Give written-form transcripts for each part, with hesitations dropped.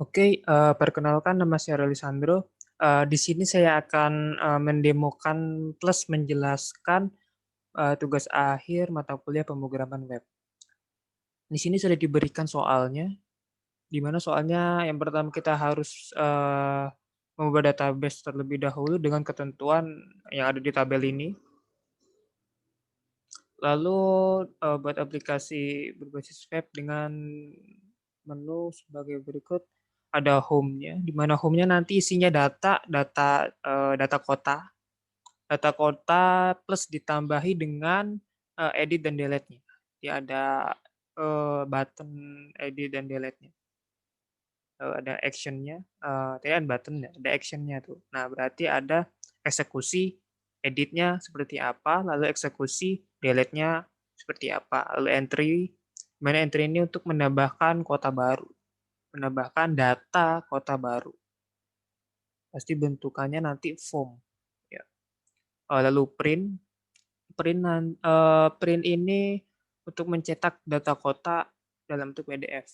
Oke, perkenalkan nama saya Lisandro. Di sini saya akan mendemokan plus menjelaskan tugas akhir mata kuliah pemrograman web. Di sini sudah diberikan soalnya, di mana soalnya yang pertama kita harus membuat database terlebih dahulu dengan ketentuan yang ada di tabel ini. Lalu buat aplikasi berbasis web dengan menu sebagai berikut. Ada home-nya, di mana home-nya nanti isinya data kota, plus ditambahi dengan edit dan delete-nya. Jadi ada button edit dan delete-nya. Ada action-nya, tadi kan button ya, ada action-nya tuh. Nah, berarti ada eksekusi edit-nya seperti apa, lalu eksekusi delete-nya seperti apa, lalu entry, mana entry ini untuk menambahkan kota baru, menambahkan data kota baru. Pasti bentukannya nanti form. Ya. Lalu print ini untuk mencetak data kota dalam bentuk PDF.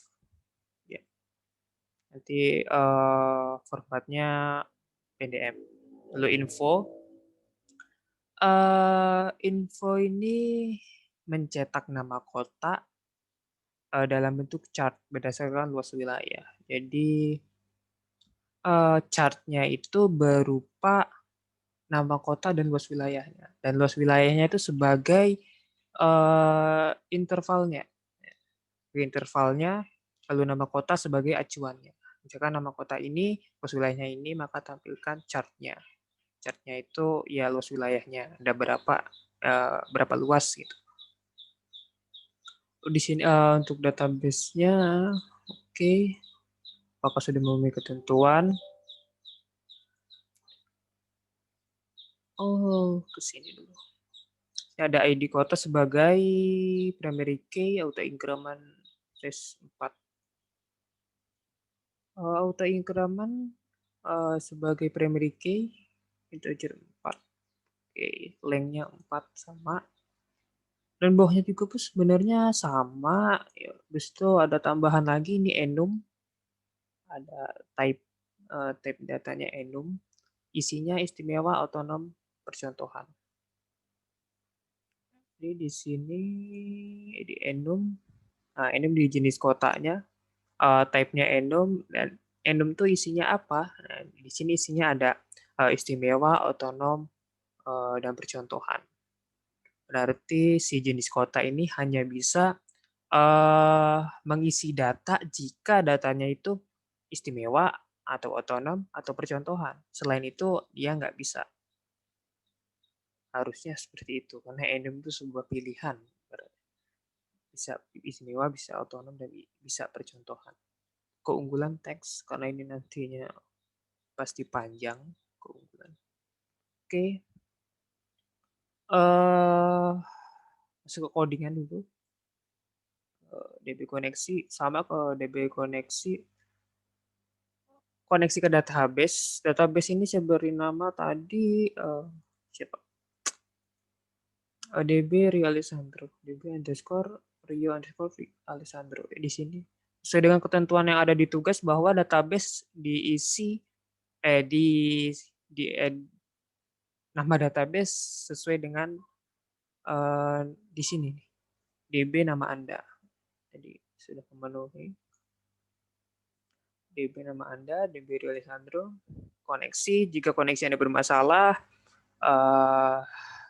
Ya. Nanti formatnya PDF. Lalu info ini mencetak nama kota dalam bentuk chart berdasarkan luas wilayah. Jadi chartnya itu berupa nama kota dan luas wilayahnya. Dan luas wilayahnya itu sebagai intervalnya. Intervalnya, lalu nama kota sebagai acuannya. Misalkan nama kota ini, luas wilayahnya ini, maka tampilkan chartnya. Chartnya itu ya luas wilayahnya, ada berapa luas gitu. Di sini untuk database-nya, oke. Apakah sudah memenuhi ketentuan? Oh, ke sini dulu. Ada ID kota sebagai primary key, auto increment res 4. Auto increment sebagai primary key integer 4. Oke, length-nya 4 sama. Dan bawahnya juga pun sebenarnya sama. Ya, habis itu ada tambahan lagi ini enum. Ada type datanya enum. Isinya istimewa otonom percontohan. Jadi di sini di enum. Nah, enum di jenis kotanya. Type-nya enum dan enum tuh isinya apa? Nah, di sini isinya ada istimewa, otonom, dan percontohan. Berarti si jenis kota ini hanya bisa mengisi data jika datanya itu istimewa atau otonom atau percontohan. Selain itu dia nggak bisa. Harusnya seperti itu karena enum itu sebuah pilihan. Bisa istimewa, bisa otonom dan bisa percontohan. Keunggulan teks karena ini nantinya pasti panjang keunggulan. Oke. Masuk ke codingan dulu. DB koneksi sama ke DB koneksi ke database. Database ini saya beri nama tadi siapa? DB Rio Alessandro. DB underscore Rio underscore Alessandro. Di sini sesuai dengan ketentuan yang ada di tugas bahwa database diisi di nama database sesuai dengan di sini DB nama Anda. Jadi sudah memenuhi DB nama Anda, DB Rio Alessandro. Koneksi, jika koneksi Anda bermasalah,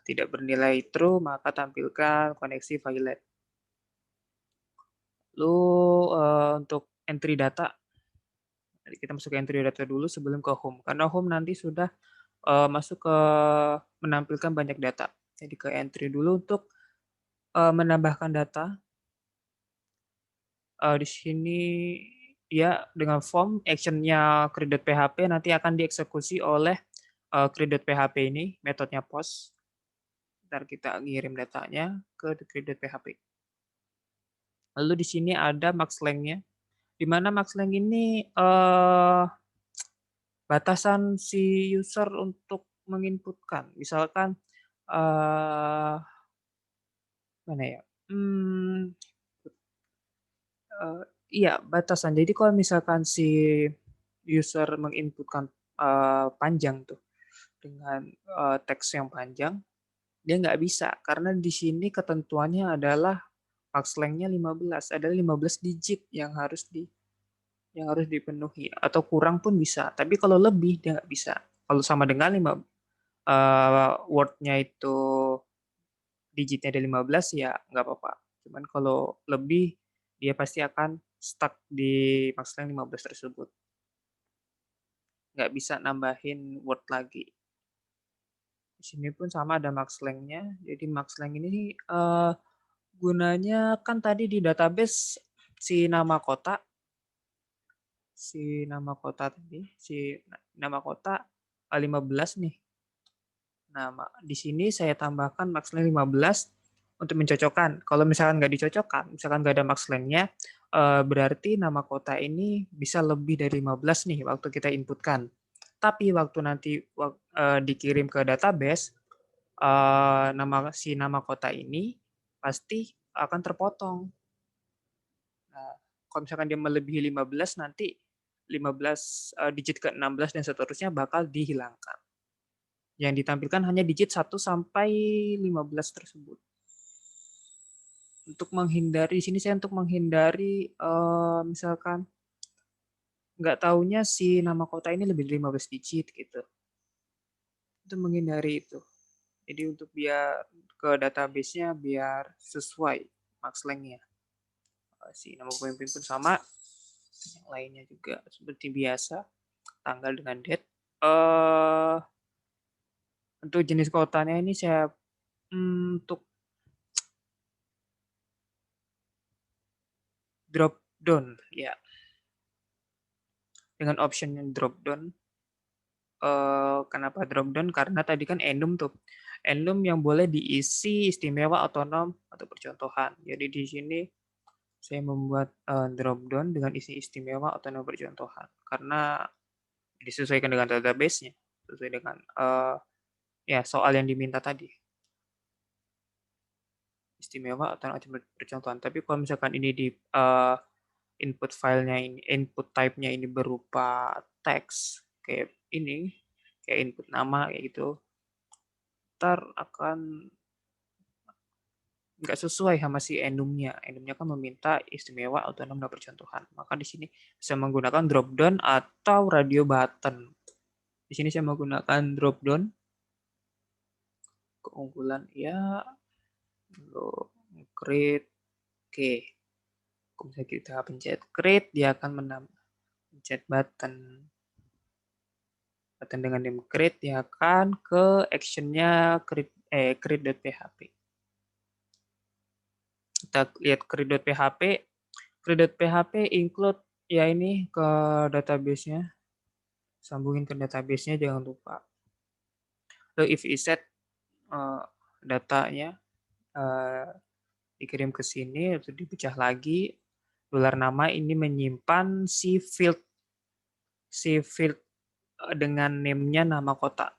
tidak bernilai true, maka tampilkan koneksi violet. Lalu untuk entry data, kita masuk ke entry data dulu sebelum ke home. Karena home nanti sudah masuk ke menampilkan banyak data. Jadi ke entry dulu untuk menambahkan data. Di sini ya dengan form actionnya create.php nanti akan dieksekusi oleh create.php ini, metodenya post. Ntar kita ngirim datanya ke create.php. Lalu di sini ada max length-nya, di mana max length ini batasan si user untuk menginputkan. Misalkan mana ya? Iya, batasan. Jadi kalau misalkan si user menginputkan panjang tuh dengan teks yang panjang, dia nggak bisa karena di sini ketentuannya adalah max length-nya 15, ada 15 digit yang harus dipenuhi atau kurang pun bisa. Tapi kalau lebih dia nggak bisa. Kalau sama dengan word-nya itu digitnya ada 15 ya nggak apa-apa. Cuman kalau lebih dia pasti akan stuck di max length 15 tersebut. Nggak bisa nambahin word lagi. Di sini pun sama ada max length-nya. Jadi max length ini gunanya kan tadi di database si nama kota nama kota 15 nih. Nah, di sini saya tambahkan max length 15 untuk mencocokkan. Kalau misalkan nggak dicocokkan, misalkan nggak ada max length-nya, berarti nama kota ini bisa lebih dari 15 nih waktu kita inputkan. Tapi waktu nanti dikirim ke database, nama kota ini pasti akan terpotong. Nah, kalau misalkan dia melebihi 15, nanti 15 digit ke 16 dan seterusnya bakal dihilangkan. Yang ditampilkan hanya digit 1 sampai 15 tersebut. Untuk menghindari, di sini saya untuk menghindari misalkan nggak taunya si nama kota ini lebih dari 15 digit gitu. Itu menghindari itu. Jadi untuk biar ke database-nya biar sesuai max length-nya. Si nama pemimpin pun sama, yang lainnya juga seperti biasa, tanggal dengan date. Untuk jenis kotanya ini saya untuk drop down ya. Dengan option yang drop down. Kenapa drop down? Karena tadi kan enum tuh. Enum yang boleh diisi istimewa, otonom, atau percontohan. Jadi di sini saya membuat drop down dengan isi istimewa, otonom, percontohan. Karena disesuaikan dengan database-nya, sesuai dengan ya soal yang diminta tadi. Istimewa, otonom, atau percontohan. Tapi kalau misalkan ini di input filenya ini, input type-nya ini berupa teks kayak ini, kayak input nama kayak gitu, ntar akan nggak sesuai sama si enumnya. Enumnya kan meminta istimewa, otonom, dan percontohan. Maka di sini bisa menggunakan drop down atau radio button. Di sini saya menggunakan drop down. Keunggulan ya, lo create, oke. Kalau kita pencet create, dia akan pencet button. Button dengan name create, dia akan ke actionnya create.php. Kita lihat create.php. Create.php include ya ini ke database-nya. Sambungin ke database-nya, jangan lupa. Lalu if iset datanya dikirim ke sini, atau dipecah lagi. Dolar nama ini menyimpan si field dengan name-nya nama kota.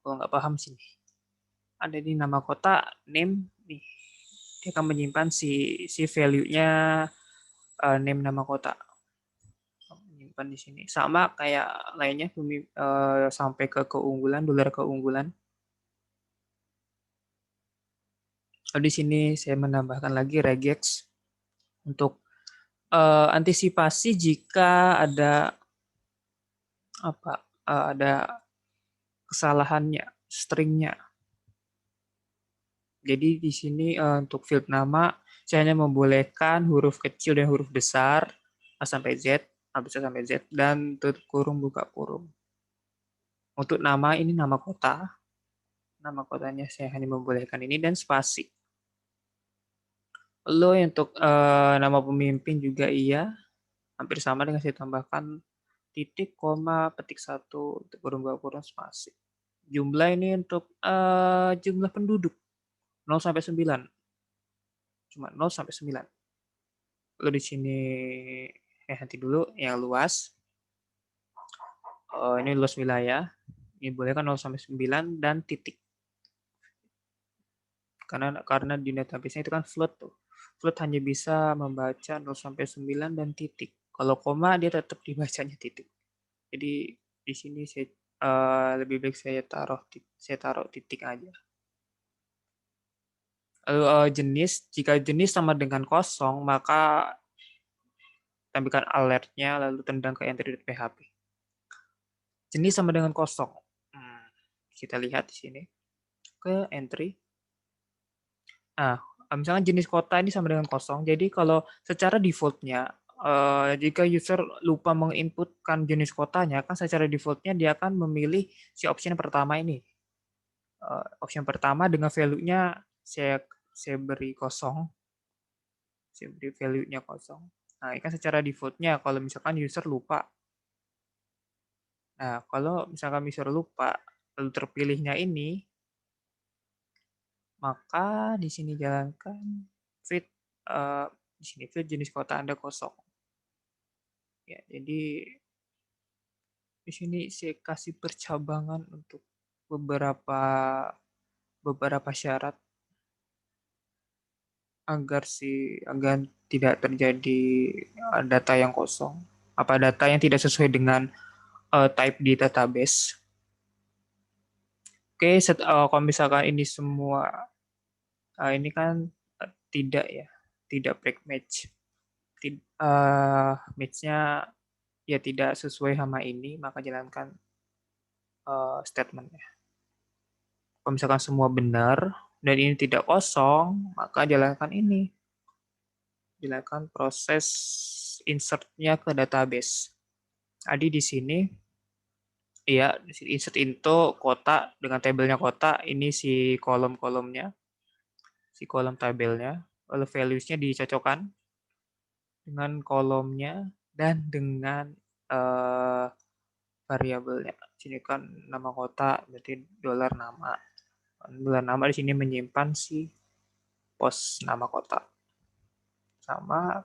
Kalau nggak paham sini. Ada di nama kota, name, nih. Dia akan menyimpan si value-nya name nama kota. Menyimpan di sini. Sama kayak lainnya sampai ke keunggulan, dolar keunggulan. Di sini saya menambahkan lagi regex untuk antisipasi jika ada ada kesalahannya, stringnya. Jadi di sini untuk field nama saya hanya membolehkan huruf kecil dan huruf besar A sampai Z, A besar sampai Z, dan tutup kurung buka kurung. Untuk nama ini nama kota. Nama kotanya saya hanya membolehkan ini dan spasi. Lalu untuk nama pemimpin juga iya, hampir sama dengan saya tambahkan titik, koma, petik 1, kurung buka kurung, spasi. Jumlah ini untuk jumlah penduduk 0 sampai 9. Cuma 0 sampai 9. Lalu di sini nanti dulu yang luas. Ini luas wilayah. Ini boleh kan 0 sampai 9 dan titik. Karena di database-nya itu kan float tuh. float hanya bisa membaca 0 sampai 9 dan titik. Kalau koma dia tetap dibacanya titik. Jadi di sini saya lebih baik saya taruh titik aja. Lalu jika jenis sama dengan kosong, maka tampilkan alertnya lalu tendang ke entry.php. Jenis sama dengan kosong. Kita lihat di sini ke entry. Nah, misalkan jenis kota ini sama dengan kosong. Jadi kalau secara defaultnya, jika user lupa menginputkan jenis kotanya, kan secara defaultnya dia akan memilih si option pertama ini. Option pertama dengan value-nya saya beri kosong. Saya beri value-nya kosong. Nah, ini kan secara defaultnya kalau misalkan user lupa. Nah, kalau misalkan user lupa, lalu terpilihnya ini, maka di sini jalankan fit di sini fit jenis kota Anda kosong. Ya, jadi di sini saya kasih percabangan untuk beberapa syarat agar tidak terjadi data yang kosong, data yang tidak sesuai dengan type di database. Oke, kalau misalkan ini semua ini kan tidak break match. Match-nya ya tidak sesuai sama ini, maka jalankan statement-nya. Kalau misalkan semua benar dan ini tidak kosong, maka jalankan ini. Jalankan proses insert-nya ke database. Jadi di sini ya insert into kota dengan tabelnya kota, ini si kolom-kolomnya, si kolom tabelnya, lalu values-nya dicocokkan dengan kolomnya dan dengan variabelnya. Sini kan nama kota berarti dolar nama. Dolar nama di sini menyimpan si pos nama kota. Sama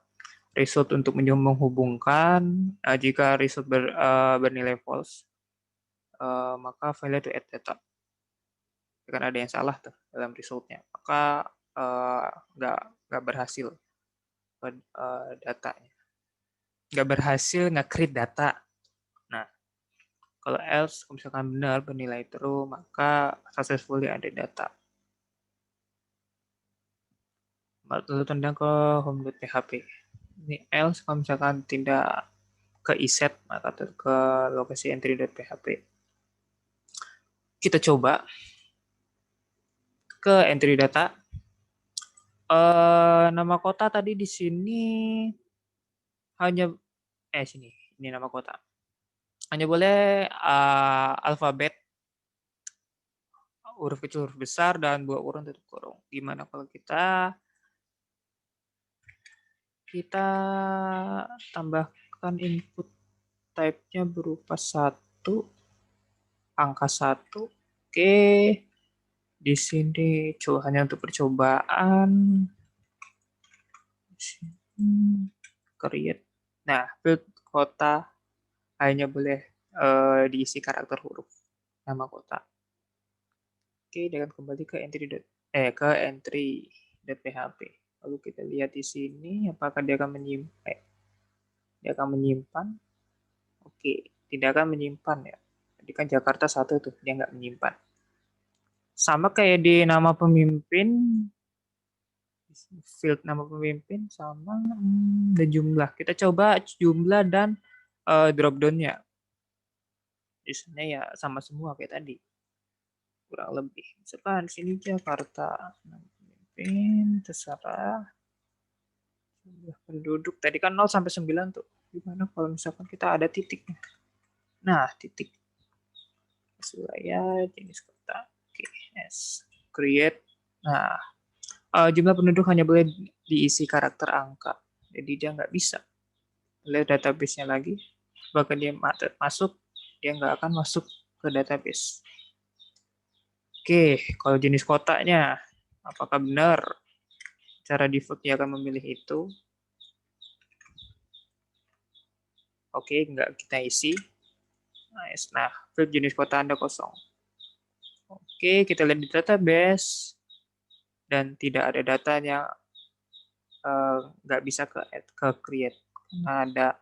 result untuk menghubungkan jika result bernilai false maka failure to add data. Kan ada yang salah tuh dalam resultnya. Maka nggak berhasil datanya. Nggak berhasil nge-create data. Nah, kalau else, kalau misalkan benar bernilai true, maka successfully ada data. Lalu tendang ke home.php. Ini else, kalau misalkan tidak ke iset, maka ke lokasi entry.php. Kita coba ke entry data. Nama kota tadi di sini hanya sini, ini nama kota. Hanya boleh alfabet, huruf kecil, huruf besar, dan 2 urung tutup kurung. Gimana kalau kita tambahkan input type-nya berupa 1, angka 1. Oke. Di sini hanya untuk percobaan. Create. Nah, build kota hanya boleh diisi karakter huruf nama kota. Oke, dan kembali ke entry.php. Lalu kita lihat di sini apakah dia akan menyimpan. Oke, tidak akan menyimpan ya. Tadi kan Jakarta 1 tuh, dia nggak menyimpan. Sama kayak di nama pemimpin, field nama pemimpin sama dan jumlah. Kita coba jumlah dan drop down-nya. Biasanya ya sama semua kayak tadi. Kurang lebih. Misalkan sini Jakarta. Pemimpin, terserah. Jumlah penduduk. Tadi kan 0 sampai 9 tuh. Gimana kalau misalkan kita ada titiknya? Nah, titik. Wilayah, jenis kota. Oke, yes. Create. Nah, jumlah penduduk hanya boleh diisi karakter angka. Jadi dia nggak bisa. Lihat database-nya lagi. Bahkan dia masuk, dia nggak akan masuk ke database. Oke, kalau jenis kotanya, apakah benar? Cara default dia akan memilih itu. Oke, nggak kita isi. Nice. Nah, field jenis kota Anda kosong. Oke, kita lihat di database. Dan tidak ada datanya. nggak bisa ke add, ke create karena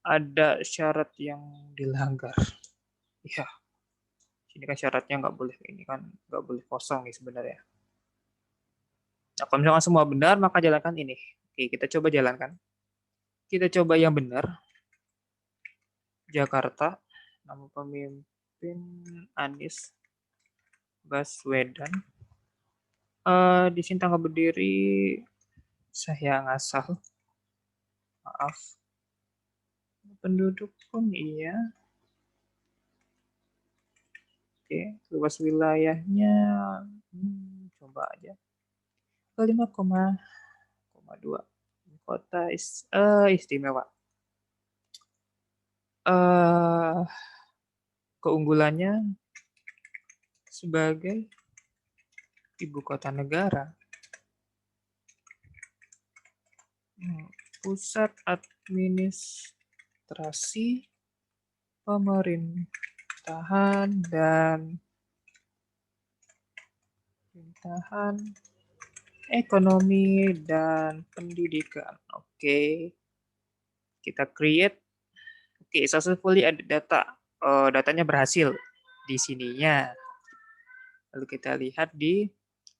ada syarat yang dilanggar. Ya, ini kan syaratnya nggak boleh, ini kan nggak boleh kosong nih sebenarnya. Nah, kalau misalkan semua benar, maka jalankan ini. Oke, kita coba jalankan. Kita coba yang benar. Jakarta, nama pemimpin Anies Baswedan. Di sini tanggal berdiri saya ngasal. Maaf. Penduduk pun iya. Oke, luas wilayahnya coba aja. 5,2. Kota istimewa. Keunggulannya sebagai ibu kota negara. Pusat administrasi, pemerintahan, dan ekonomi dan pendidikan. Oke, kita create. Oke, successfully ada data. Datanya berhasil di sininya. Lalu kita lihat di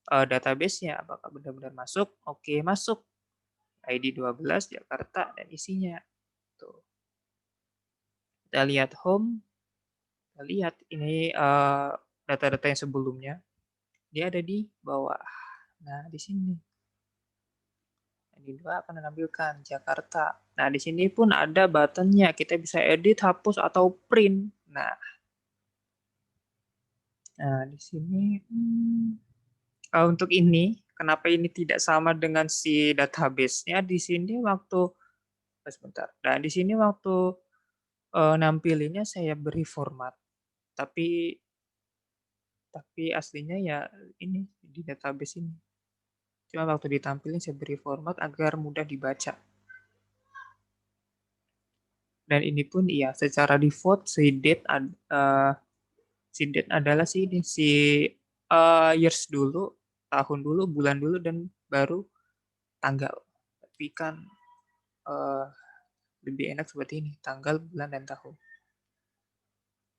database-nya apakah benar-benar masuk. Oke, masuk. ID 12 Jakarta dan isinya. Tuh. Kita lihat home. Kita lihat ini data-data yang sebelumnya. Dia ada di bawah. Nah, di sini. Ini dua akan menampilkan Jakarta. Nah, di sini pun ada buttonnya. Kita bisa edit, hapus, atau print. Nah di sini untuk ini, kenapa ini tidak sama dengan si database-nya? Di sini waktu sebentar. Nah, di sini waktu nampilinnya saya beri format, tapi aslinya ya ini di database ini. Cuma waktu ditampilin saya beri format agar mudah dibaca. Dan ini pun iya, secara default si date adalah si years dulu, tahun dulu, bulan dulu, dan baru tanggal. Tapi kan lebih enak seperti ini, tanggal, bulan, dan tahun.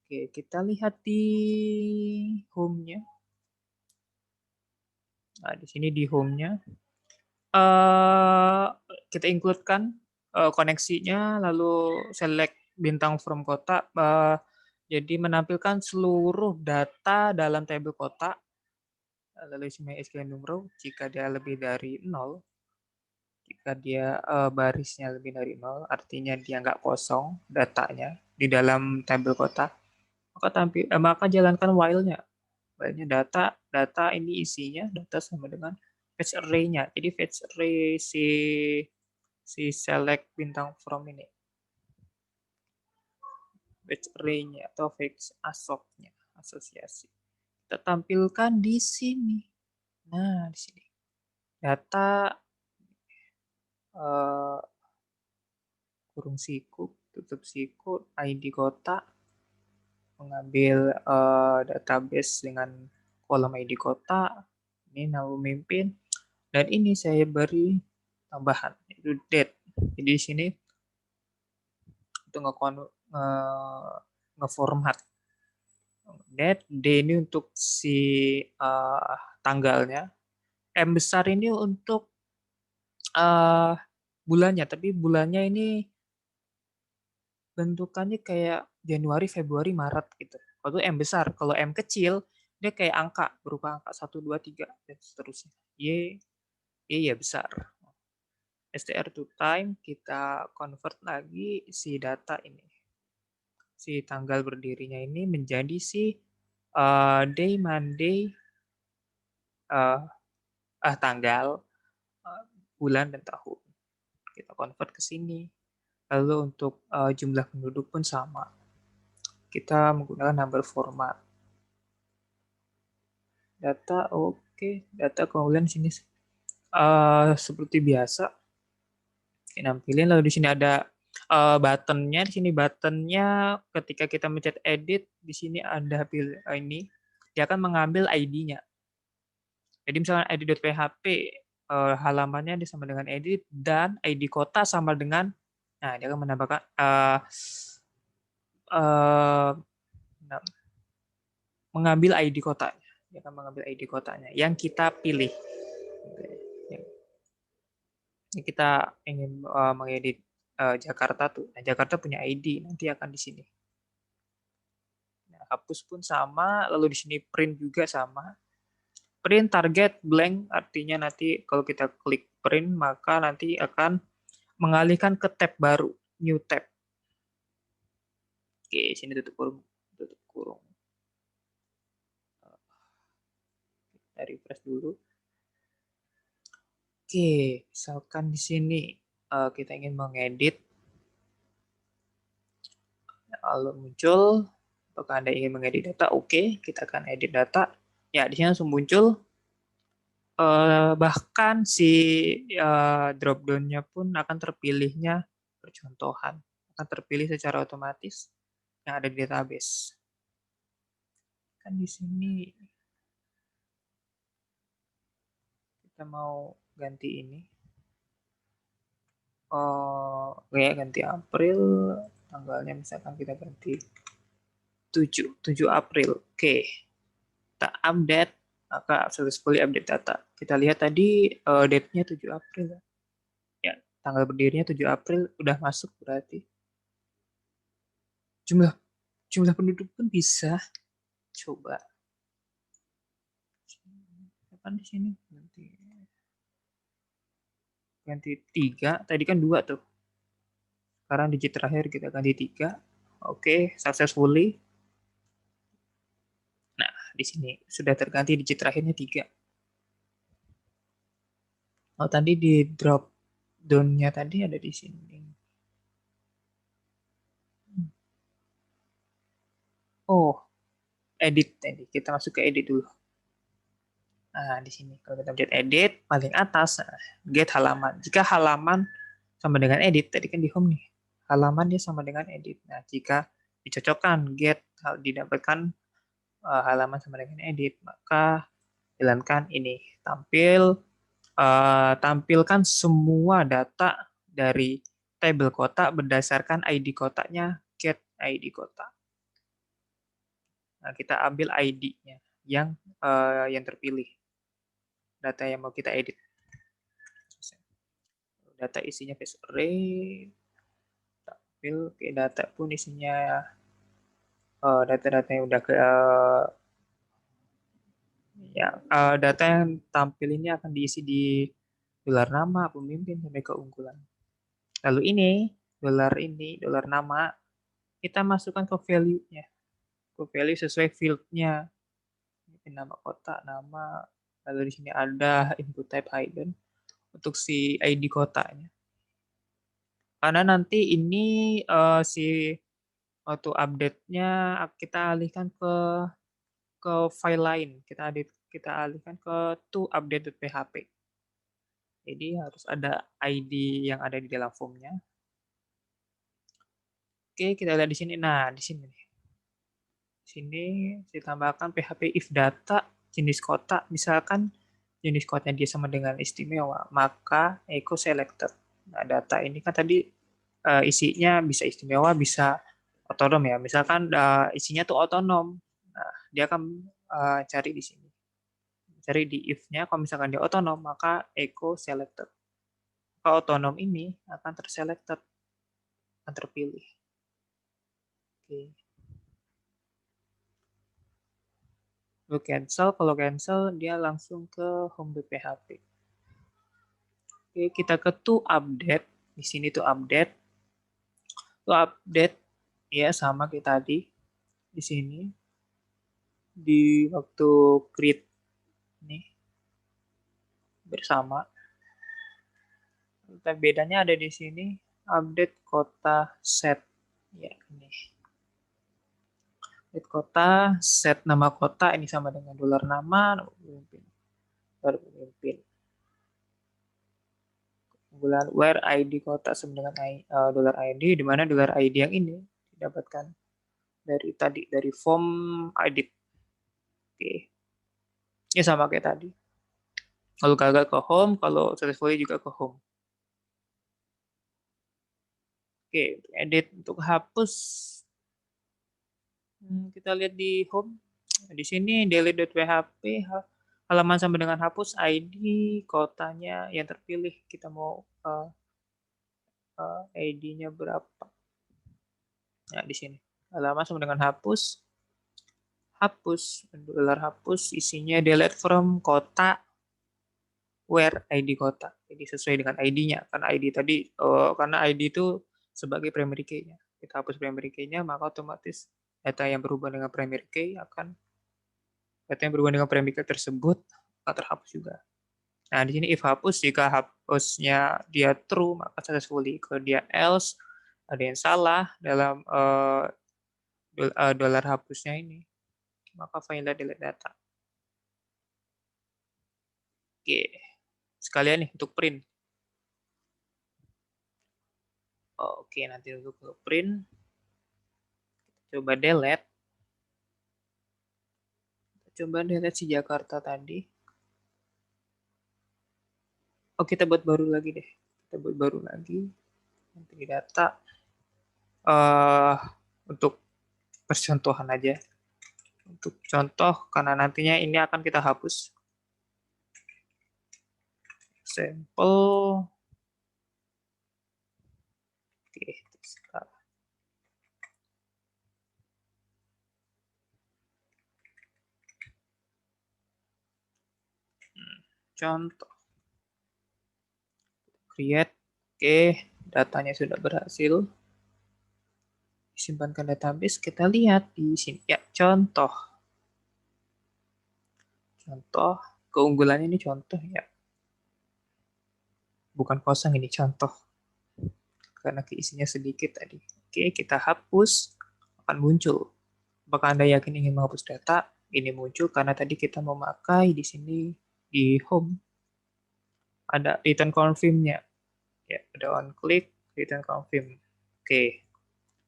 Oke, kita lihat di home-nya. Nah, di sini di home-nya kita include-kan koneksinya, lalu select bintang from kota. Jadi menampilkan seluruh data dalam tabel kota. Lalu isinya SQL numero jika dia lebih dari 0. Jika dia barisnya lebih dari 0, artinya dia nggak kosong datanya di dalam tabel kota. Maka jalankan while-nya. While-nya data ini isinya data sama dengan fetch array-nya. Jadi fetch array si select bintang from ini. Fetch array-nya atau fetch assoc-nya, asosiasi. Kita tampilkan di sini. Nah, di sini. Data kurung siku, tutup siku, ID kota, mengambil database dengan kolom ID kota, ini nama pemimpin, dan ini saya beri tambahan, itu date. Jadi di sini untuk ngeformat date, D ini untuk si tanggalnya, M besar ini untuk bulannya, tapi bulannya ini bentukannya kayak Januari, Februari, Maret gitu. Kalau M besar, kalau M kecil dia kayak angka, berupa angka 1, 2, 3 dan seterusnya. Y ya besar. str to time kita convert lagi si data ini. Si tanggal berdirinya ini menjadi si day, Monday, tanggal, bulan, dan tahun. Kita convert ke sini. Lalu untuk jumlah penduduk pun sama. Kita menggunakan number format. Data oke, data kemudian sini seperti biasa. Nampilin, lalu di sini ada buttonnya. Di sini buttonnya ketika kita mencet edit, di sini ada ini, dia akan mengambil ID-nya. Jadi misalnya id.php halamannya dia sama dengan edit dan ID kota sama dengan, nah dia akan menambahkan mengambil ID kotanya. Dia akan mengambil ID kotanya yang kita pilih. Yang kita ingin mengedit Jakarta tuh. Nah, Jakarta punya ID, nanti akan di sini. Nah, hapus pun sama, lalu di sini print juga sama. Print target blank artinya nanti kalau kita klik print maka nanti akan mengalihkan ke tab baru, new tab. Oke, sini tutup kurung. Tutup kurung. Kita refresh dulu. Oke, misalkan di sini kita ingin mengedit, lalu muncul, apakah Anda ingin mengedit data? Oke, kita akan edit data. Ya, di sini langsung muncul. Bahkan si drop down-nya pun akan terpilihnya percontohan, akan terpilih secara otomatis yang ada di database. Kan di sini kita mau ganti ini. Ganti April, tanggalnya misalkan kita ganti 7 April. Oke. Kita update, maka successfully update data. Kita lihat tadi date-nya 7 April. Ya, tanggal berdirinya 7 April udah masuk berarti. Jumlah penduduk pun bisa. Coba. Kapan di sini? Ganti 3, tadi kan 2 tuh. Sekarang digit terakhir kita ganti 3. Oke, successfully. Nah, di sini sudah terganti digit terakhirnya 3. Oh, tadi di drop down-nya tadi ada di sini. Oh, edit tadi. Kita masuk ke edit dulu. Nah, di sini kalau kita pencet edit, paling atas, get halaman. Jika halaman sama dengan edit, tadi kan di home nih. Halaman dia sama dengan edit. Nah, jika dicocokkan get didapatkan halaman sama dengan edit, maka jalankan ini. Tampilkan semua data dari tabel kota berdasarkan ID kotanya, get ID kota. Nah, kita ambil ID-nya yang terpilih. Data yang mau kita edit. Data isinya face array. Tampil ke data pun isinya data-data yang udah data yang tampil ini akan diisi di dolar nama, pemimpin, sampai keunggulan. Lalu ini, dolar nama, kita masukkan ke value-nya. Ke value sesuai field-nya. Nama kota, nama, lalu di sini ada input type hidden untuk si ID kotanya. Karena nanti ini si waktu update-nya kita alihkan ke file lain. Kita alihkan ke to update.php. Jadi harus ada ID yang ada di dalam form-nya. Oke, kita lihat di sini. Nah, di sini nih. Di sini ditambahkan PHP if data jenis kota, misalkan jenis kotanya dia sama dengan istimewa, maka echo selected. Nah, data ini kan tadi isinya bisa istimewa, bisa otonom ya. Misalkan isinya tuh otonom. Nah, dia akan cari di sini. Cari di if-nya, kalau misalkan dia otonom, maka echo selected. Kalau otonom ini akan terselected, akan terpilih. Oke. Lalu cancel, kalau cancel dia langsung ke home.php. Oke, kita ke to update. Di sini to update. To update ya sama kayak tadi. Di sini di waktu create nih bersama. Tapi bedanya ada di sini update kota set ya ini. Update kota, set nama kota ini sama dengan dolar nama, pemimpin. Dolar pemimpin. Bulan where ID kota sama dengan dolar ID, di mana dolar ID yang ini didapatkan dari form edit. Oke. Ya sama kayak tadi. Kalau gagal ke home, kalau successfully juga ke home. Oke, edit untuk hapus. Kita lihat di home. Di sini delete.php, halaman sama dengan hapus, ID, kotanya yang terpilih. Kita mau ID-nya berapa. Nah, di sini. Halaman sama dengan hapus. Hapus, dolar hapus, isinya delete from kota, where ID kota. Jadi sesuai dengan ID-nya. Karena ID tadi, karena ID itu sebagai primary key-nya. Kita hapus primary key-nya, maka otomatis data yang berhubungan dengan primary key akan data yang berhubungan dengan primary key tersebut akan terhapus juga. Nah, di sini if hapus, jika hapusnya dia true, maka successfully. Kalau dia else, ada yang salah dalam dolar hapusnya ini, maka file delete data. Oke, sekalian nih untuk print. Oke, nanti untuk print, coba delete. Coba delete si Jakarta tadi. Oh, kita buat baru lagi deh. Kita buat baru lagi. Nanti data. Untuk percontohan aja. Untuk contoh, karena nantinya ini akan kita hapus. Sampel. Oke, contoh. Create. Oke, datanya sudah berhasil disimpankan database. Kita lihat di sini. Ya, contoh. Contoh, keunggulannya ini contoh ya. Bukan kosong ini contoh. Karena keisinya sedikit tadi. Oke, kita hapus. Akan muncul. Apakah Anda yakin ingin menghapus data? Ini muncul karena tadi kita memakai di sini di home. Ada return confirm-nya. Ya, ada on click, return confirm. Oke.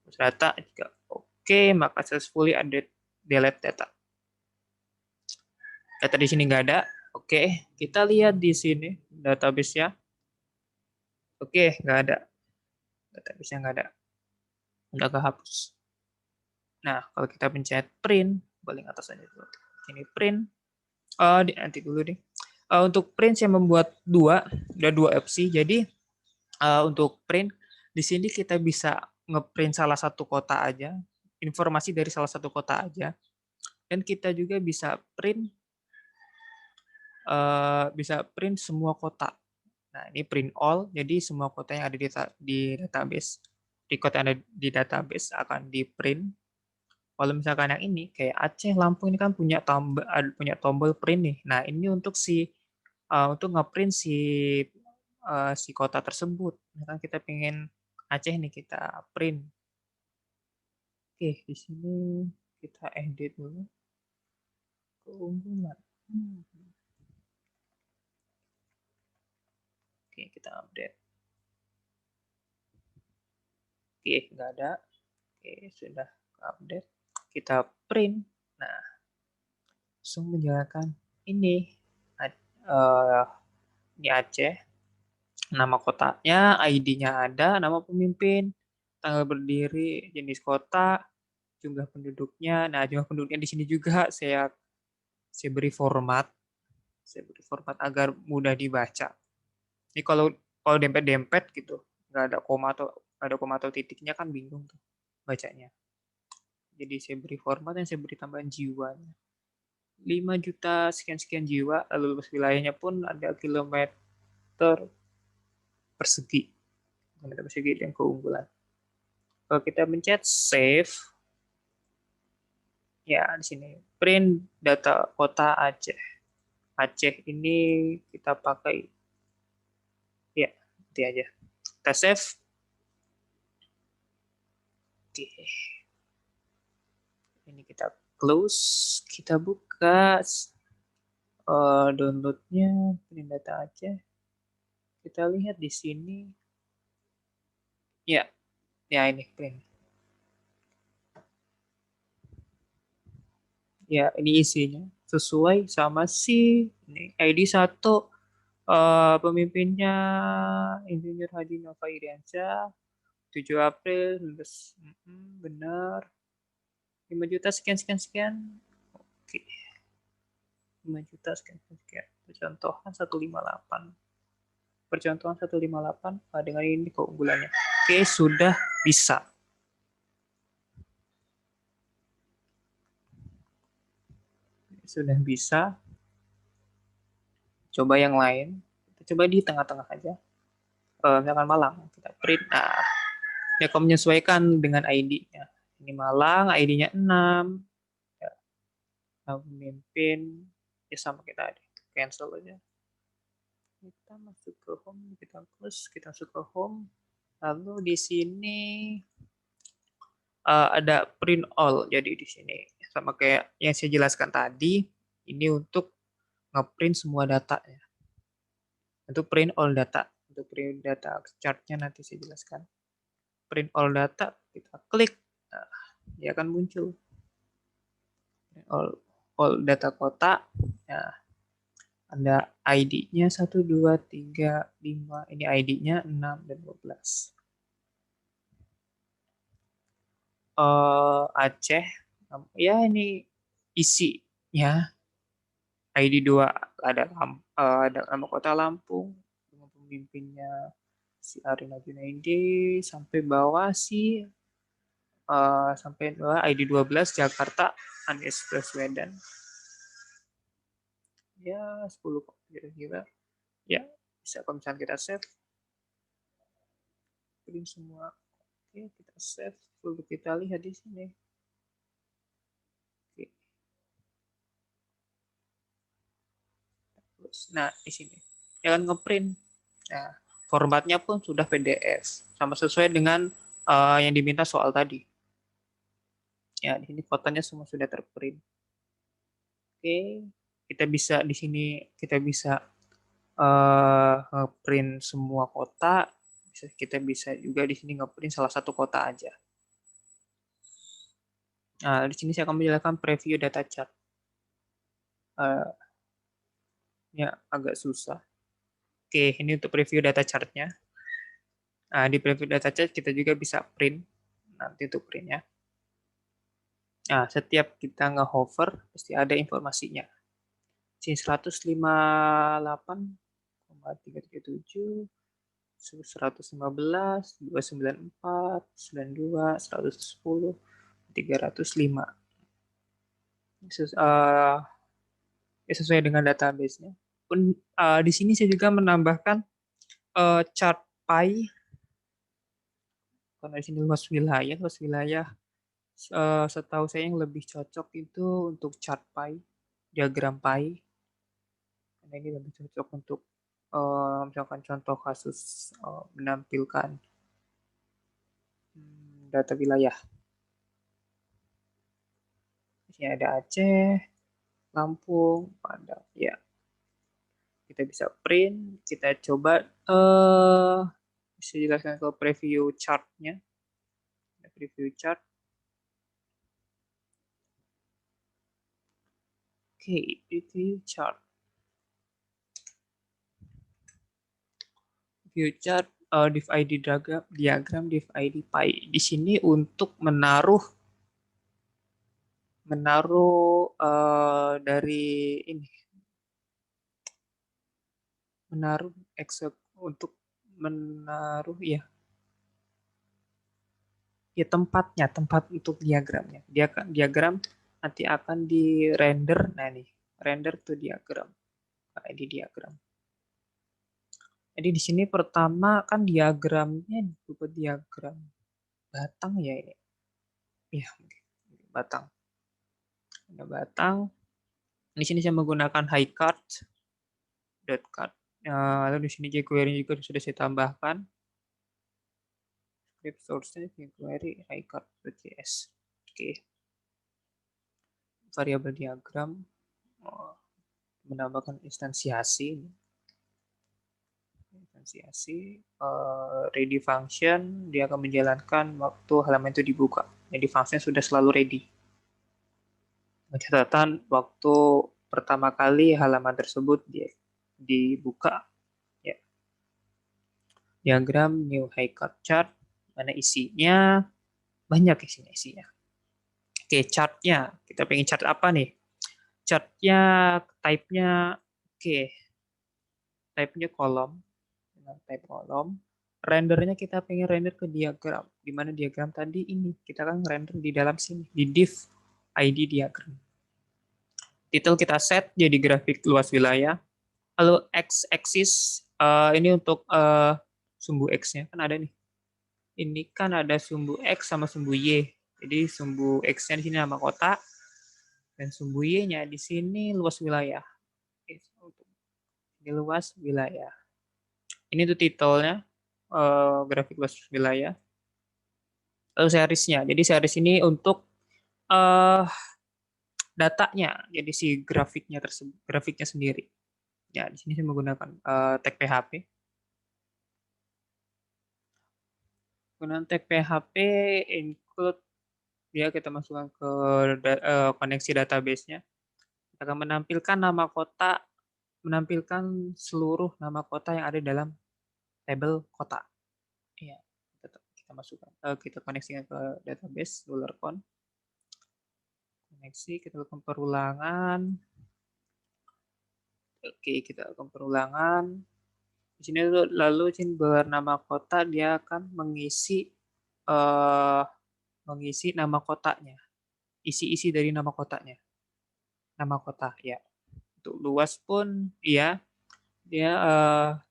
Data juga oke, maka successfully ada delete data. Data di sini nggak ada. Oke, kita lihat di sini database-nya. Oke, nggak ada. Database-nya nggak ada. Udah kehapus. Nah, kalau kita pencet print, paling atas aja dulu. Ini print. Nanti dulu deh. Untuk print saya membuat ada dua opsi. Jadi untuk print di sini kita bisa ngeprint salah satu kota aja, informasi dari salah satu kota aja, dan kita juga bisa print semua kota. Nah, ini print all, jadi semua kota yang ada di database, record yang ada di database akan di print. Kalau misalkan yang ini kayak Aceh, Lampung ini kan punya tombol print nih. Nah, ini untuk untuk ngeprint si kota tersebut. Misalkan kita pengen Aceh nih kita print. Oke, di sini kita edit dulu keunggulan. Oke, kita update. Oke, nggak ada. Oke, sudah update. Kita print. Nah, langsung menjalankan ini. Ini Aceh. Nama kotanya, ID-nya ada, nama pemimpin, tanggal berdiri, jenis kota, jumlah penduduknya. Nah, jumlah penduduknya di sini juga saya beri format. Saya beri format agar mudah dibaca. Ini kalau dempet-dempet gitu, nggak ada koma atau titiknya kan bingung tuh bacanya. Jadi saya beri format dan saya beri tambahan jiwanya. 5 juta sekian-sekian jiwa, lalu luas wilayahnya pun ada kilometer persegi. Kilometer persegi yang keunggulan. Kalau kita pencet save, ya di sini print data kota Aceh. Aceh ini kita pakai, ya nanti aja. Kita save. Oke. Ini kita close, kita buka downloadnya print data Aceh. Kita lihat di sini, ya, ya ini print. Ya, ini isinya sesuai sama si ini ID 1 Pemimpinnya Insinyur Haji Nova Iriansyah, 7 April, lulus. Benar. 5 juta sekian sekian sekian. Oke. 5 juta sekian sekian sekian. Percontohan 158. Percontohan 158 dengan ini keunggulannya. Oke, sudah bisa. Sudah bisa. Coba yang lain. Kita coba di tengah-tengah aja. Misalkan Malang, kita print. Nah, ya kau menyesuaikan dengan ID-nya. Ini Malang, ID-nya 6. Ya, pemimpin. Ya sama kita cancel aja. Kita masuk ke home, kita close, kita masuk ke home. Lalu di sini ada print all. Jadi di sini sama kayak yang saya jelaskan tadi, ini untuk ngeprint semua data ya. Untuk print all data. Untuk print data chartnya nanti saya jelaskan. Print all data, kita klik, nah, dia akan muncul. All data kota. Nah, ada ID-nya 1, 2, 3, 5. Ini ID-nya 6 dan 12. Aceh. Ya ini isinya. ID 2 ada nama kota Lampung dengan pemimpinnya si Arina Junaidi, sampai bawah sampai bawah ID 12 Jakarta Anies Baswedan. Ya 10 kira-kira. Ya bisa kalau misalnya kita save. Print semua. Oke, kita save. Lalu kita lihat di sini. Oke. Nah, di sini. Jangan ngeprint. Nah, formatnya pun sudah PDF. Sama sesuai dengan yang diminta soal tadi. Ya, di sini kotanya semua sudah terprint. Oke, kita bisa di sini kita bisa ngeprint semua kota. Kita bisa juga di sini ngeprint salah satu kota aja. Nah, di sini saya akan menjelaskan preview data chart. Ya, agak susah. Oke, ini untuk preview data chartnya. Nah, di preview data chart kita juga bisa print. Nanti untuk printnya. Nah, setiap kita nge-hover, pasti ada informasinya. Sini 158,337, 115, 294, 92, 110, 305. Sesuai dengan database-nya. Di sini saya juga menambahkan chart pie. Karena di sini luas wilayah, setahu saya yang lebih cocok itu untuk chart pie, diagram pie. Karena ini lebih cocok untuk misalkan contoh kasus menampilkan data wilayah. Di sini ada Aceh, Lampung, Padang. Ya, kita bisa print. Kita coba bisa jelaskan ke preview chart-nya. Preview chart. Oke, preview chart. View chart, div ID diagram, div ID pie. Di sini untuk menaruh dari ini, untuk menaruh ya tempat untuk diagramnya. Diagram nanti akan di render. Nah nih, render to diagram. ID diagram. Jadi di sini pertama kan diagramnya berupa diagram batang ya ini. Ya, batang. Ada batang. Di sini saya menggunakan highcard. Lalu di sini jQuery juga sudah saya tambahkan. Script source-nya jQuery highcard.js. Oke. Variabel diagram, menambahkan instansiasi, ready function, dia akan menjalankan waktu halaman itu dibuka. Jadi function sudah selalu ready. Catatan waktu pertama kali halaman tersebut dibuka diagram new high cut chart, mana isinya banyak isinya. Oke, chartnya. Kita pengen chart apa nih? Chartnya, type-nya, oke, type-nya kolom. Type kolom. Rendernya kita pengen render ke diagram. Di mana diagram tadi ini? Kita kan render di dalam sini, di div ID diagram. Title kita set jadi grafik luas wilayah. Lalu x-axis ini untuk sumbu x-nya kan ada nih. Ini kan ada sumbu x sama sumbu y. Jadi sumbu x-nya di sini nama kota dan sumbu y-nya di sini luas wilayah. Ini luas wilayah. Ini tuh titelnya grafik luas wilayah. Lalu seriesnya. Jadi series ini untuk datanya. Jadi si grafiknya sendiri. Ya, di sini saya menggunakan tag PHP. Penggunaan tag PHP include dia kita masukkan ke koneksi database-nya. Kita akan menampilkan nama kota, menampilkan seluruh nama kota yang ada dalam tabel kota. Ya, kita masukkan, kita koneksikan ke database dollar_con. Koneksi, kita lakukan perulangan. Oke, kita lakukan perulangan. Di sini lalu bernama kota dia akan mengisi nama kotanya, isi dari nama kotanya, nama kota ya. Untuk luas pun ya dia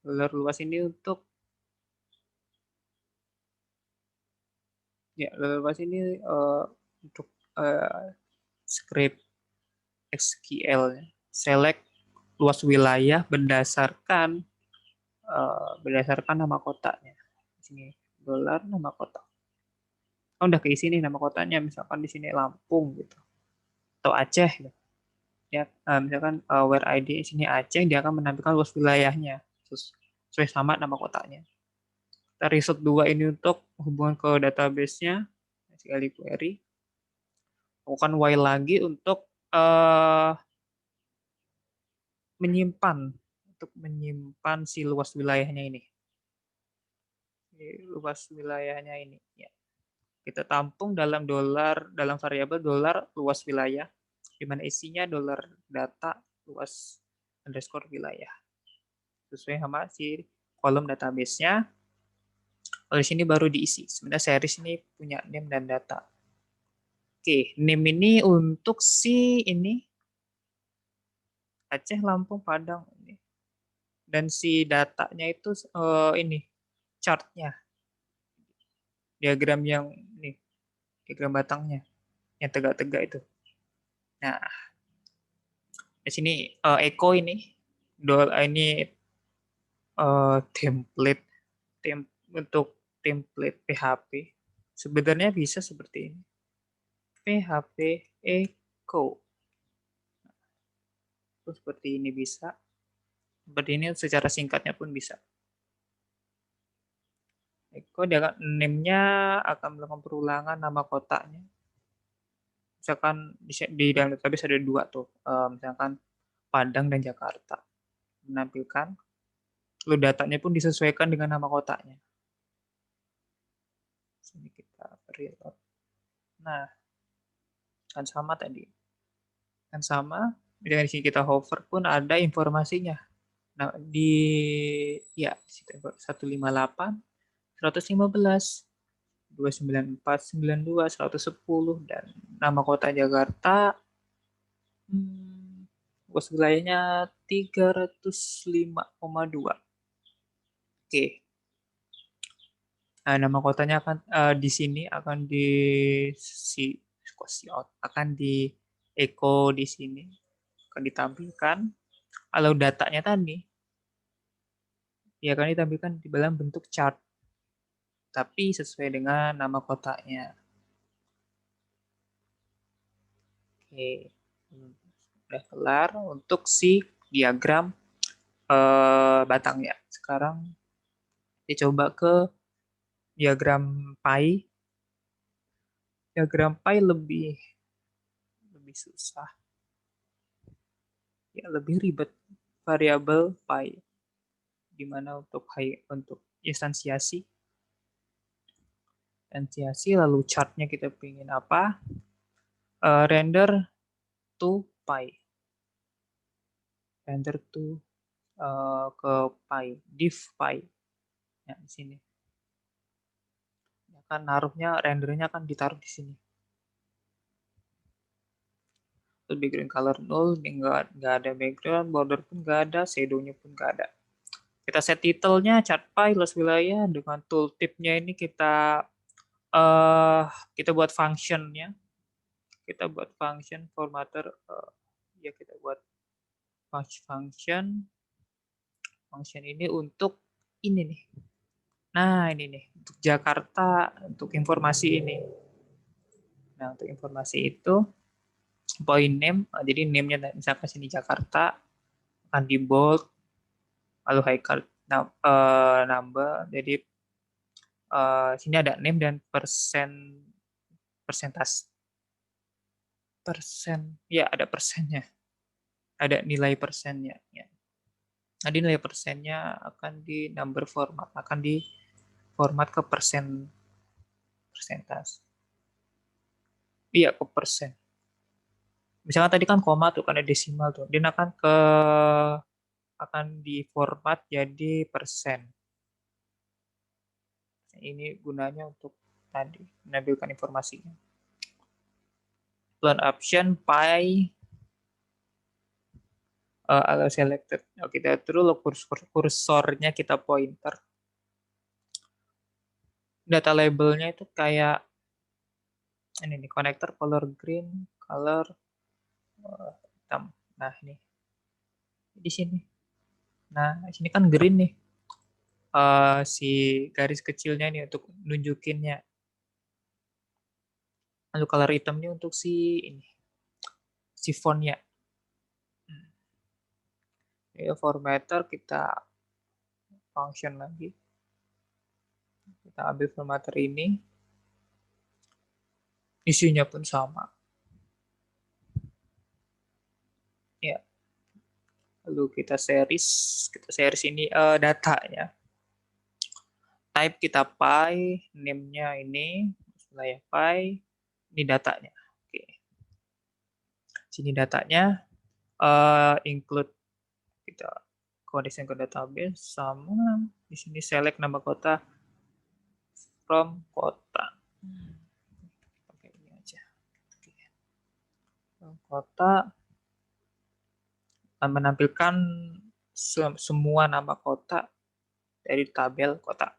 luas ini untuk ya luas ini untuk script SQL select luas wilayah berdasarkan nama kotanya. Di sini dolar nama kota. Oh, udah keisi nih nama kotanya, misalkan di sini Lampung gitu atau Aceh gitu. Ya, misalkan where ID di sini Aceh, dia akan menampilkan luas wilayahnya sesuai sama nama kotanya. Kita result 2 ini untuk hubungan ke database-nya, sekali query. Lakukan while lagi untuk menyimpan si luas wilayahnya ini. Luas wilayahnya ini ya. Kita tampung dalam variabel dolar luas wilayah, di mana isinya dolar data luas underscore wilayah. Sesuai sama si kolom database-nya. Lalu di sini baru diisi. Sebenarnya series ini punya name dan data. Oke, name ini untuk si ini Aceh, Lampung, Padang ini. Dan si datanya itu ini chartnya, diagram yang ini, diagram batangnya yang tegak-tegak itu. Nah, di sini echo ini template untuk template PHP. Sebenarnya bisa seperti ini. PHP echo. Seperti ini bisa. Seperti ini secara singkatnya pun bisa. Echo dia akan name-nya akan melakukan perulangan nama kotanya. Misalkan di dalam database ada 2 tuh, misalkan Padang dan Jakarta. Menampilkan, lalu datanya pun disesuaikan dengan nama kotanya. Sini kita reload. Nah, kan sama tadi. Kan sama, dengan di sini kita hover pun ada informasinya. Nah, di 158, 115, 294, 92, 110 dan nama kota Jakarta luas wilayahnya 305,2. Oke. Nah, nama kotanya akan di sini akan akan di echo di sini akan ditampilkan. Kalau datanya tadi ya akan ditampilkan di dalam bentuk chart, tapi sesuai dengan nama kotanya. Oke, udah kelar untuk si diagram batangnya. Sekarang dicoba ke diagram pie. Diagram pie lebih susah. Ya, lebih ribet variabel pie. Dimana untuk instansiasi. Lalu chartnya kita pingin apa? Render to pi. Render to ke pi, div pi. Ya, di sini. Ya kan naruhnya, rendernya kan ditaruh di sini. Terus background color null, nggak ada background, border pun nggak ada, shadow-nya pun nggak ada. Kita set title-nya chart pi luas wilayah, dengan tooltip-nya ini kita buat function-nya. Kita buat function formatter, ya kita buat function ini untuk ini nih. Nah, ini nih untuk Jakarta, untuk informasi ini. Nah, untuk informasi itu point name, jadi name-nya misalkan sini Jakarta, akan di bold, lalu high card number, jadi sini ada name dan persentase. Ya ada persennya, ada nilai persennya. Ya. Nah, nilai persennya akan di number format, akan di format ke persentase. Iya, ke persen. Misalkan tadi kan koma tuh, karena desimal tuh, dia akan diformat jadi persen. Ini gunanya untuk tadi menampilkan informasinya. Plan option pi allow selected. Nah, kita terus kursornya kita pointer. Data labelnya itu kayak ini nih, connector color green, color hitam. Nah, ini di sini. Nah, di sini kan green nih. Si garis kecilnya nih untuk nunjukinnya. Lalu color hitamnya untuk si fontnya. Ya, formatter kita function lagi. Kita ambil formatter ini. Isinya pun sama. Ya. Lalu kita series ini datanya. Type kita pi, name-nya ini, wilayah pi, ini datanya. Oke. Sini datanya include kita connection ke database sama di sini select nama kota from kota. Oke, ini aja. Oke. From kota akan menampilkan semua nama kota dari tabel kota.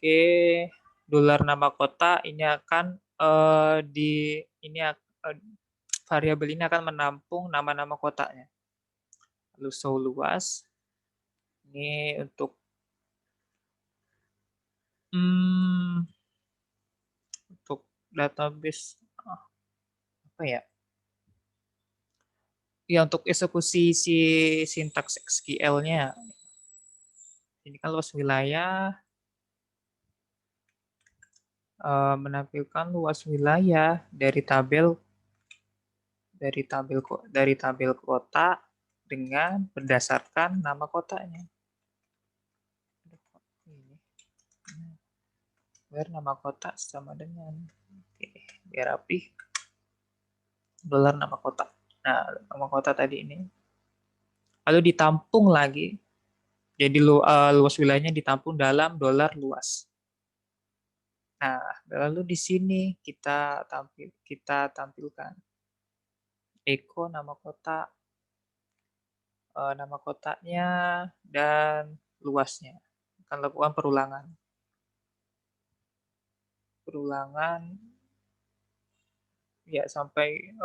Oke, dolar nama kota ini akan variabel ini akan menampung nama-nama kotanya. Lalu show luas. Ini untuk database apa ya? Ya untuk eksekusi si sintaks SQL-nya. Ini kan luas wilayah menampilkan luas wilayah dari tabel kota dengan berdasarkan nama kotanya. Biar nama kota sama dengan biar rapi. Dolar nama kota. Nah, nama kota tadi ini. Lalu ditampung lagi. Jadi luas wilayahnya ditampung dalam dolar luas. Nah, lalu di sini kita tampilkan Eko nama kota, nama kotanya dan luasnya. Akan lakukan perulangan ya sampai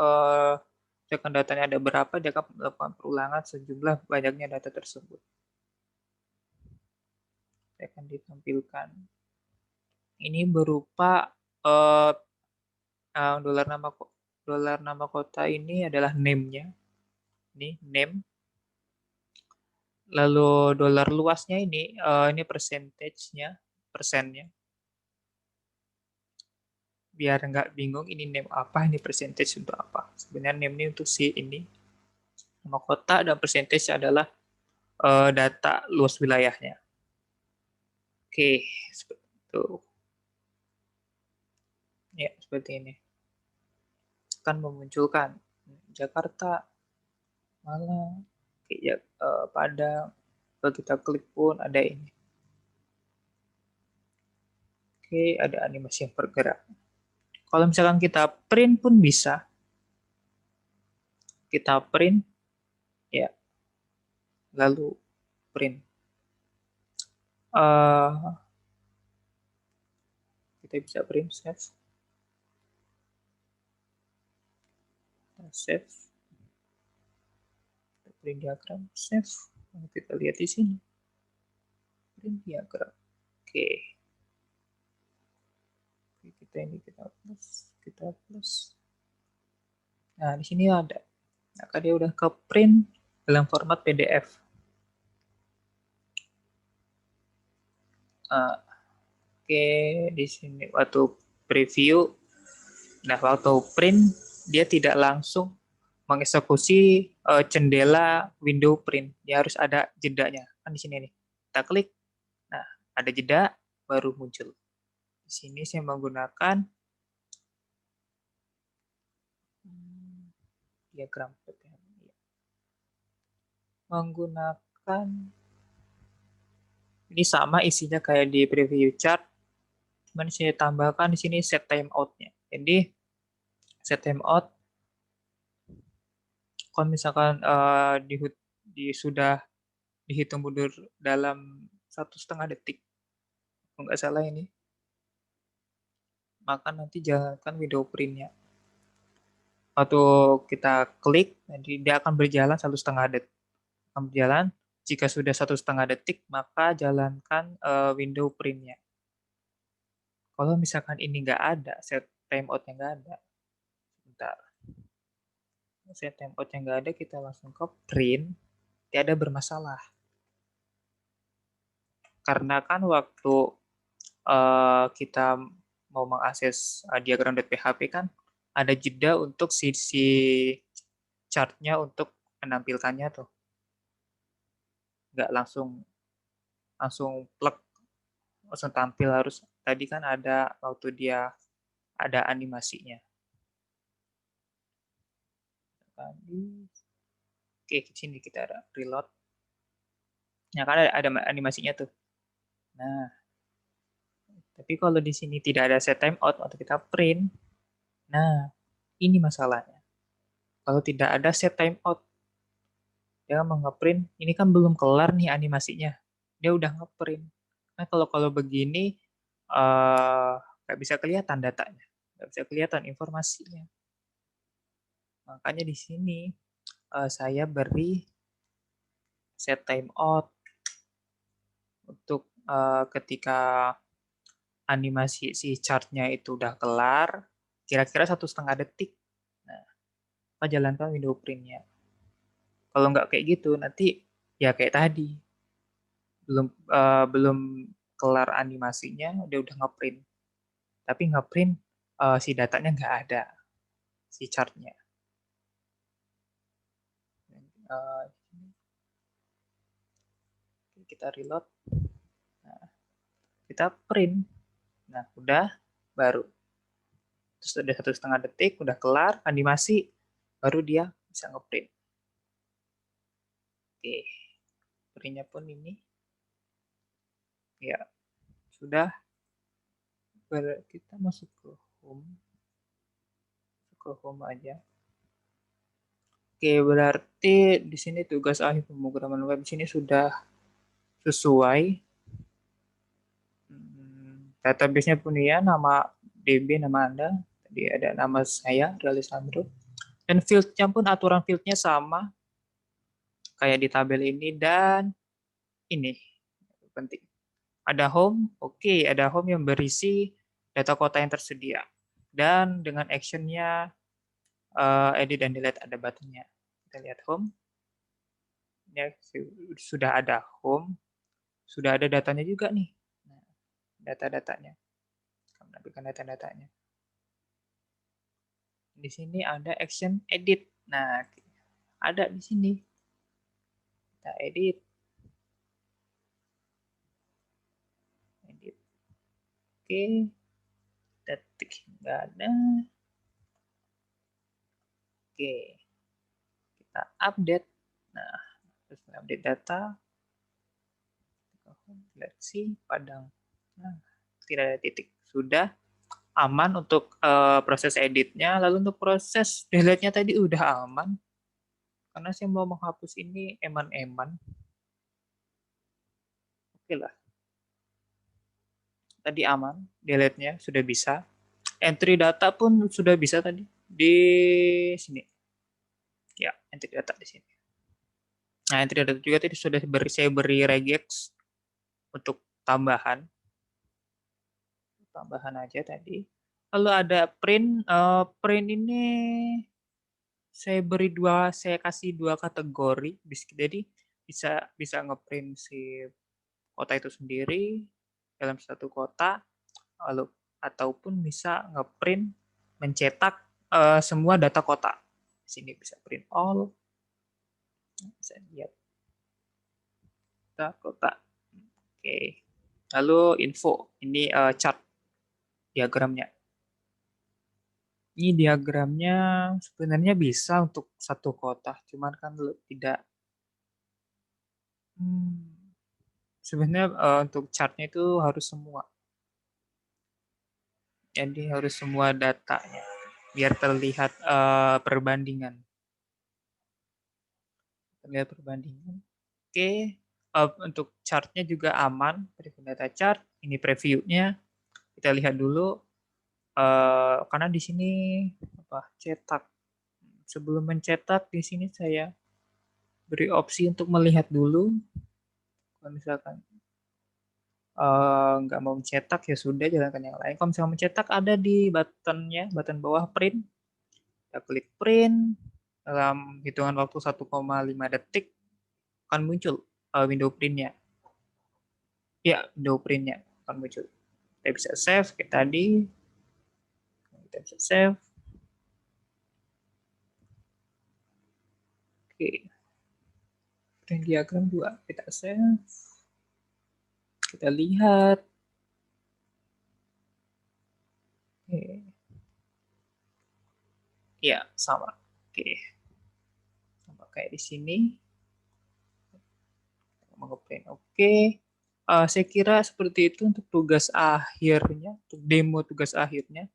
misalkan datanya ada berapa, dia akan melakukan perulangan sejumlah banyaknya data tersebut. Akan ditampilkan. Ini berupa dolar nama kota ini adalah name-nya. Ini name. Lalu dolar luasnya ini persentasenya, persennya. Biar nggak bingung ini name apa, ini percentage untuk apa. Sebenarnya name ini untuk si ini nama kota dan percentage adalah data luas wilayahnya. Oke, seperti itu. Ya, seperti ini. Akan memunculkan Jakarta, Malang, ya, Padang. Kalau kita klik pun ada ini. Oke, ada animasi yang bergerak. Kalau misalkan kita print pun bisa. Kita print, ya, lalu print. Kita bisa print, save. Save. Print diagram, save. Kita lihat di sini. Print diagram. Oke. Kita plus. Nah, di sini ada. Maka dia udah ke print dalam format PDF. Oke, di sini waktu preview, nah waktu print dia tidak langsung mengeksekusi jendela window print. Dia harus ada jedanya. Kan di sini nih. Kita klik. Nah, ada jeda baru muncul. Di sini saya menggunakan diagram. Menggunakan ini sama isinya kayak di preview chart. Cuman saya tambahkan di sini set timeout-nya. Jadi set timeout kalau misalkan sudah dihitung mundur dalam 1,5 detik, kalau nggak salah ini, maka nanti jalankan window print-nya. Waktu kita klik, nanti dia akan berjalan 1,5 detik. Akan berjalan, jika sudah 1,5 detik, maka jalankan window print-nya. Kalau misalkan ini nggak ada, set timeout-nya nggak ada, sebentar. Set timeout-nya nggak ada, kita langsung ke print, tidak ada bermasalah. Karena kan waktu kita mau mengakses diagram.php kan ada jeda untuk sisi chartnya untuk menampilkannya tuh. Nggak langsung plug, langsung tampil, harus tadi kan ada waktu dia ada animasinya. Oke, di sini kita ada reload. Ya kan ada animasinya tuh. Nah, tapi kalau di sini tidak ada set timeout waktu kita print, nah ini masalahnya. Kalau tidak ada set timeout, dia mau ngeprint, ini kan belum kelar nih animasinya, dia udah ngeprint. Nah kalau begini nggak bisa kelihatan datanya, nggak bisa kelihatan informasinya. Makanya di sini saya beri set timeout untuk ketika animasi si chartnya itu udah kelar, kira-kira 1,5 detik. Nah, kita jalankan window print-nya. Kalau nggak kayak gitu, nanti ya kayak tadi, belum kelar animasinya, dia udah ngeprint. Tapi ngeprint si datanya nggak ada, si chartnya. Kita reload. Nah, kita print. Nah, udah baru. Terus ada 1,5 detik, udah kelar animasi, baru dia bisa ngeprint. Oke, printnya pun ini. Ya, sudah. Kita masuk ke home. Ke home aja. Oke, berarti di sini tugas akhir pemrograman web di sini sudah sesuai. Database-nya pun ya, nama DB, nama Anda. Tadi ada nama saya, Realisandro. Dan field-nya pun aturan field-nya sama kayak di tabel ini, dan ini penting. Ada home, oke, ada home yang berisi data kota yang tersedia. Dan dengan action-nya edit dan delete, ada button-nya. Kita lihat home. Ya, sudah ada home, sudah ada datanya juga nih. Nah, data-datanya. Menampilkan data-datanya. Di sini ada action edit. Nah, ada di sini. Kita edit. Oke, detik nggak ada. Oke, kita update. Nah, terus update data. Let's see, Padang. Nah, tidak ada titik. Sudah aman untuk proses editnya. Lalu untuk proses delete-nya tadi udah aman. Karena saya mau menghapus ini eman-eman. Oke lah. Tadi aman, delete-nya sudah bisa. Entry data pun sudah bisa tadi di sini. Ya, entry data di sini. Nah, entry data juga tadi sudah saya beri regex untuk tambahan. Tambahan aja tadi. Lalu ada print. Print ini saya kasih dua kategori. Jadi bisa bisa ngeprint si kota itu sendiri dalam satu kota, lalu ataupun bisa ngeprint mencetak semua data kota. Di sini bisa print all, bisa lihat data kota. Oke. Lalu info, ini chart diagramnya. Ini diagramnya sebenarnya bisa untuk satu kota, cuman kan tidak. Sebenarnya untuk chartnya itu harus semua. Jadi harus semua datanya biar terlihat perbandingan. Terlihat perbandingan. Oke, untuk chartnya juga aman. Dari data chart, ini previewnya. Kita lihat dulu. Karena di sini apa cetak. Sebelum mencetak di sini saya beri opsi untuk melihat dulu. Kalau misalkan nggak mau mencetak ya sudah jalankan yang lain. Kalau misalnya mencetak ada di buttonnya, button bawah print. Kita klik print dalam hitungan waktu 1,5 detik akan muncul window printnya. Ya, window printnya akan muncul. Kita bisa save kayak tadi. Kita bisa save. Oke. Print diagram 2 kita save. Kita lihat. Oke. Ya, sama. Oke. Sama kayak di sini. Mengeprint. Oke. Saya kira seperti itu untuk tugas akhirnya, untuk demo tugas akhirnya.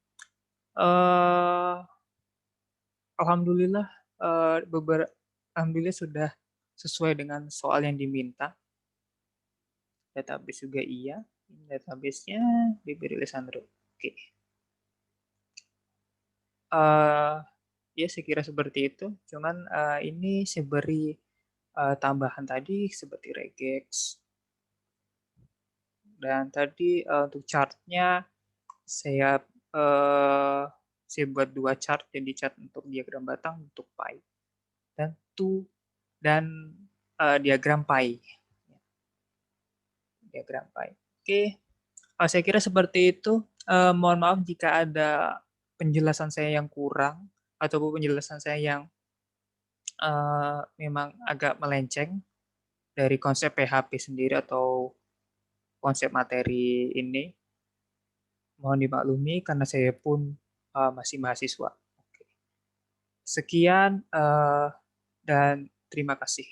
Alhamdulillah, alhamdulillah sudah sesuai dengan soal yang diminta. Database juga iya. Database-nya diberi Lisandro. Oke. Ya saya kira seperti itu. Cuman ini saya beri tambahan tadi seperti regex. Dan tadi untuk chartnya saya buat dua chart, jadi chart untuk diagram batang untuk pie dan diagram pie. Diagram pie. Oke, saya kira seperti itu. Mohon maaf jika ada penjelasan saya yang kurang ataupun penjelasan saya yang memang agak melenceng dari konsep PHP sendiri atau konsep materi ini. Mohon dimaklumi karena saya pun masih mahasiswa. Sekian dan terima kasih.